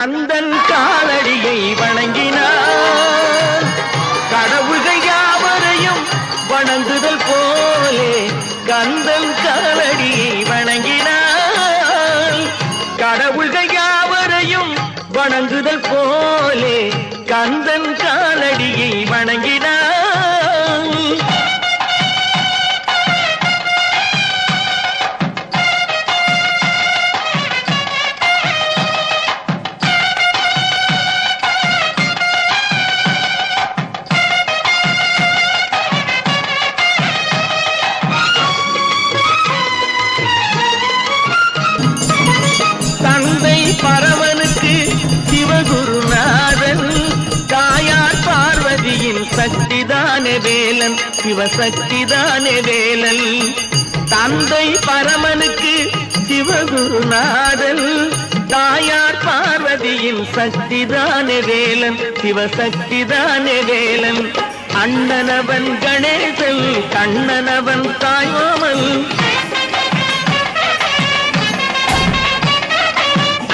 கந்தன் காலடியை வணங்கினார் கடவுள்கள் யாவரையும் வணங்குதல் போலே கந்தன் காலடியை வணங்கினார் கடவுள்கள் யாவரையும் வணங்குதல் போலே கந்தன் காலடியை வணங்கினார். பரமனுக்கு சிவகுருநாதன் தாயார் பார்வதியின் சக்திதானே வேலன் சிவசக்திதானே வேலன். தந்தை பரமனுக்கு சிவகுருநாதன் தாயார் பார்வதியின் சக்திதானே வேலன் சிவசக்திதானே வேலன். அண்ணனவன் கணேசன் கண்ணனவன் தாயோமன்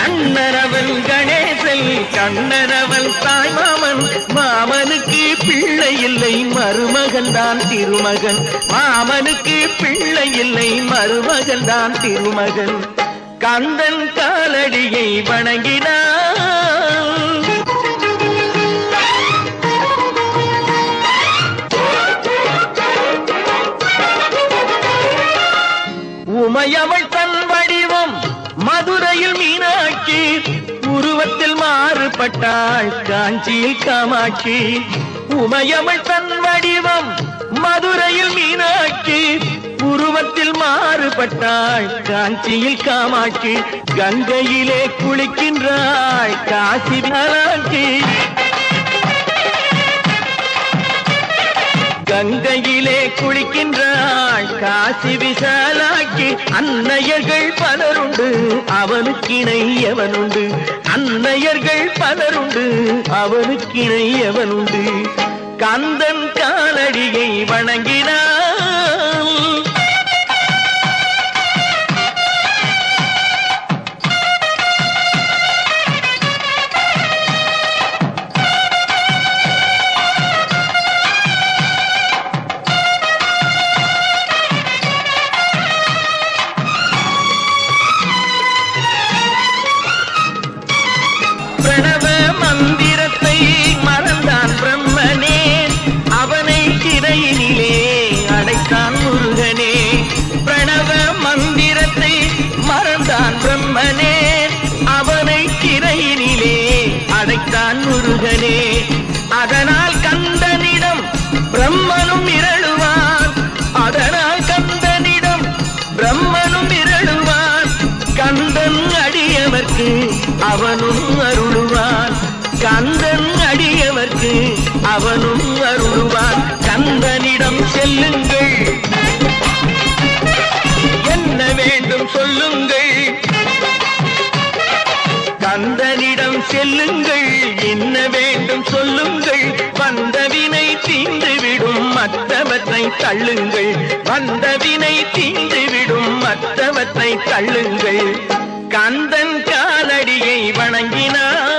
அண்ணனவன் கணேசன் கண்ணனவன் தாய் மாமன். மாமனுக்கு பிள்ளை இல்லை மருமகன் தான் திருமகன் மாமனுக்கு பிள்ளை இல்லை மருமகன் தான் திருமகன். கந்தன் காலடியை வணங்கினார். உமையவள் தன் வடிவம் மதுரையில் மீனாட்சி உருவத்தில் மாறுபட்டாள் காஞ்சியில் காமாட்சி. உமையவள் தன் வடிவம் மதுரையில் மீனாட்சி உருவத்தில் மாறுபட்டாள் காஞ்சியில் காமாட்சி. கங்கையிலே குளிக்கின்றாள் காசி விசாலாட்சி கங்கையிலே குளிக்கின்றாள் காசி விசாலாட்சி. அன்னையர்கள் பலருண்டு அவனுக்கிணை எவனுண்டு அன்னையர்கள் பலருண்டு அவனுக்கிணை எவனுண்டு. கந்தன் காலடியை வணங்கினார். பிரணவ மந்திரத்தை மறந்தான் பிரம்மனே அவனை சிறையினிலே அடைத்தான் முருகனே. பிரணவ மந்திரத்தை மறந்தான் பிரம்மனே அவனை சிறையினிலே அடைத்தான் முருகனே. அதனால் கந்தனிடம் பிரம்மனும் இரழுவான் அதனால் கந்தனிடம் பிரம்மனும் இரழுவான். கந்தன் அடியவர்க்கு அவனும் அருளுவான் கந்தன் அடியவர்க்கு அவனும் அருளுவான். கந்தனிடம் செல்லுங்கள் என்ன வேண்டும் சொல்லுங்கள் கந்தனிடம் செல்லுங்கள் என்ன வேண்டும் சொல்லுங்கள். வந்தவினை தீந்துவிடும் மற்றவற்றை தள்ளுங்கள் வந்தவினை தீந்துவிடும் மற்றவற்றை தள்ளுங்கள். கந்தன் காலடியை வணங்கினார்.